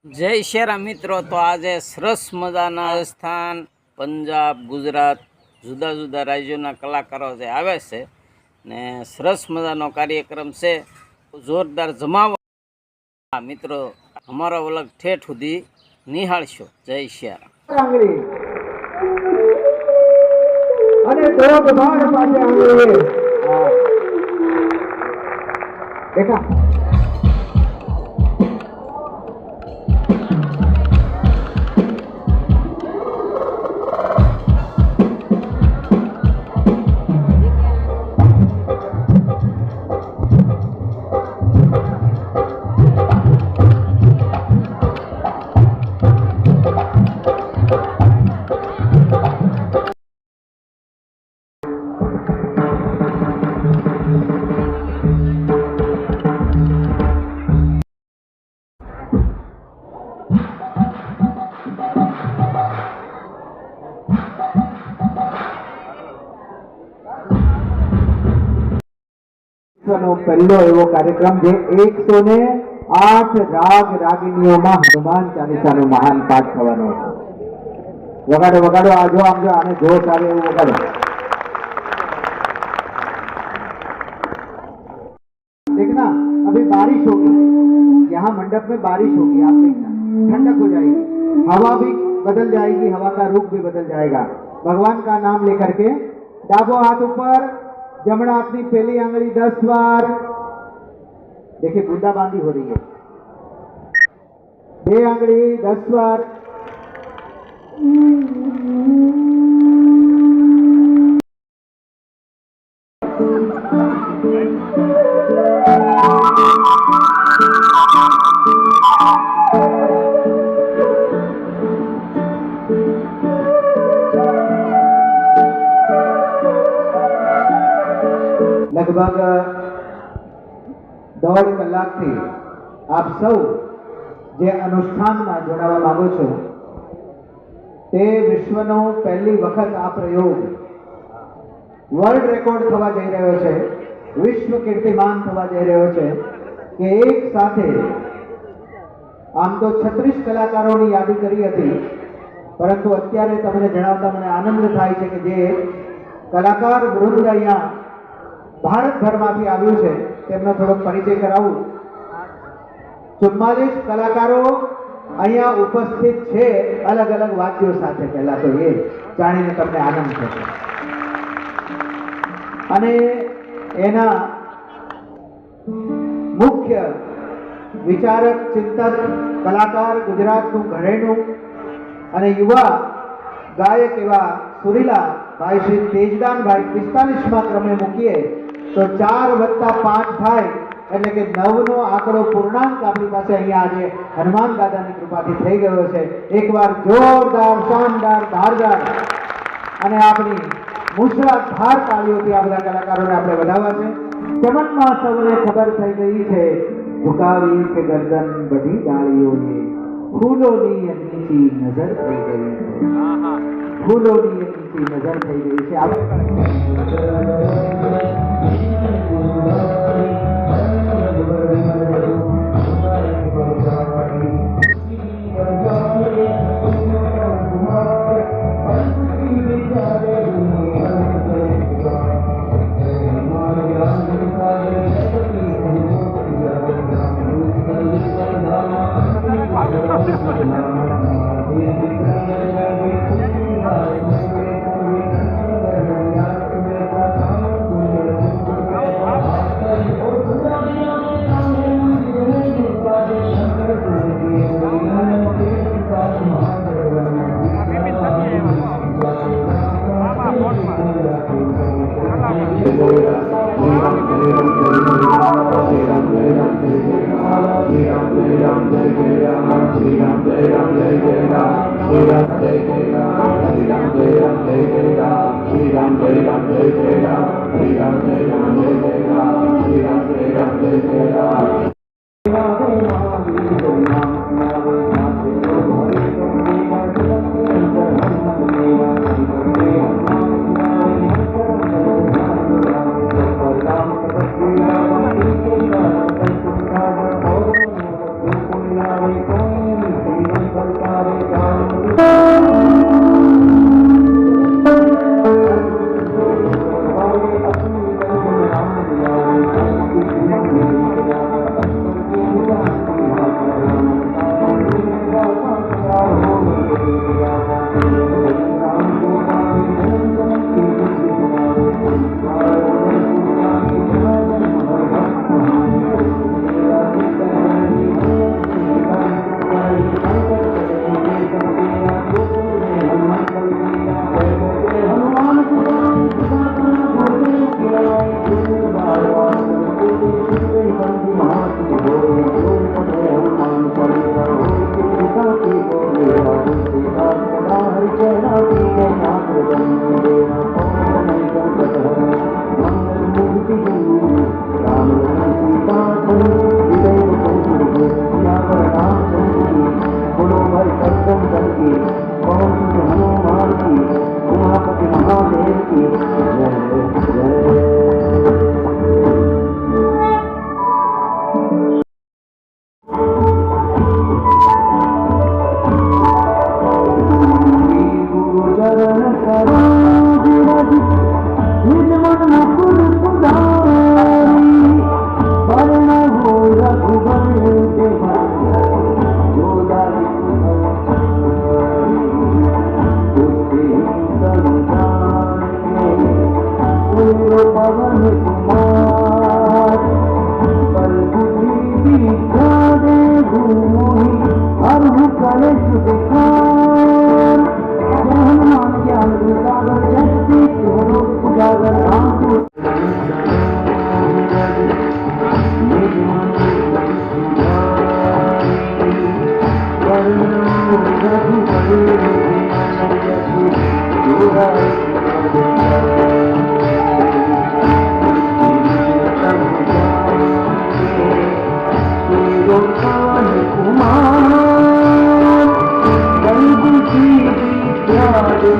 જય શ્રી મિત્રો, તો આજે સરસ મજાના રાજસ્થાન, પંજાબ, ગુજરાત જુદા જુદા રાજ્યોના કલાકારો જે આવે છે ને સરસ મજાનો કાર્યક્રમ છે. જોરદાર જમાવા મિત્રો અમારો વલગ ઠેઠ સુધી નિહાળશો. જય શ્રી અને દોઢ બાર પાસે આંગળી દેખા પહેલો એવો કાર્યક્રમ જે 108 રાગ રાગિણીઓમાં હનુમાન ચાલીસાનો મહાન પાઠ થવાનો છે. વગાડો વગાડો, આજો આમજો, આને જોશ આવે એવું વગાડો. देखना अभी बारिश होगी, यहाँ मंडप में बारिश होगी, आप देखना ठंडक हो जाएगी, हवा भी बदल जाएगी, हवा का रुख भी बदल जाएगा. भगवान का नाम लेकर के डाबो हाथ ऊपर, जमणा हाथ की पहली आंगली 10 बार. देखिए बूंदाबांदी हो रही है. बे आंगली 10 बार. लगभग 1.5 કલાકથી આપ સૌ જે અનુષ્ઠાનમાં જોડાવા માંગો છો તે વિશ્વનો પહેલી વખત આ પ્રયોગ વર્લ્ડ રેકોર્ડ થવા જઈ રહ્યો છે, વિશ્વ કીર્તિમાન થવા જઈ રહ્યો છે કે એક સાથે આમ તો 36 કલાકારોની યાદી કરી હતી, પરંતુ અત્યારે તમને જણાવતા મને આનંદ થાય છે કે જે કલાકાર વૃંદ અહીંયા ભારતભરમાંથી આવ્યું છે તેમનો થોડોક પરિચય કરાવું. 44 કલાકારો અહીંયા ઉપસ્થિત છે અલગ અલગ વાદ્યો સાથે. પહેલા તો એ જાણીને તમને આનંદ થશે. અને એના મુખ્ય વિચારક, ચિંતક, કલાકાર, ગુજરાતનું ઘરેણું અને યુવા ગાયક એવા સુરીલા ભાઈ શ્રી તેજદાનભાઈ 45મા ક્રમે મૂકીએ તો 4 + 5 થાય એટલે કે 9 નો આંકડો પૂર્ણાંક આપણી પાસે અહીંયા આજે હનુમાન દાદાની કૃપાથી થઈ ગયો છે. એકવાર જોરદાર, શાનદાર, ધારદાર અને આપણી મુશળધાર તાળીઓથી આ બધા કલાકારોને આપણે વધાવવા છે. ચમનમાં સૌને ખબર થઈ ગઈ છે, ઝુકાવી છે ગરદન બધી ડાળીઓને, ફૂલોની નીચી નજર થઈ ગઈ છે, ફૂલોની નીચી નજર થઈ ગઈ છે. गोपाल कुमार रंग की प्यारे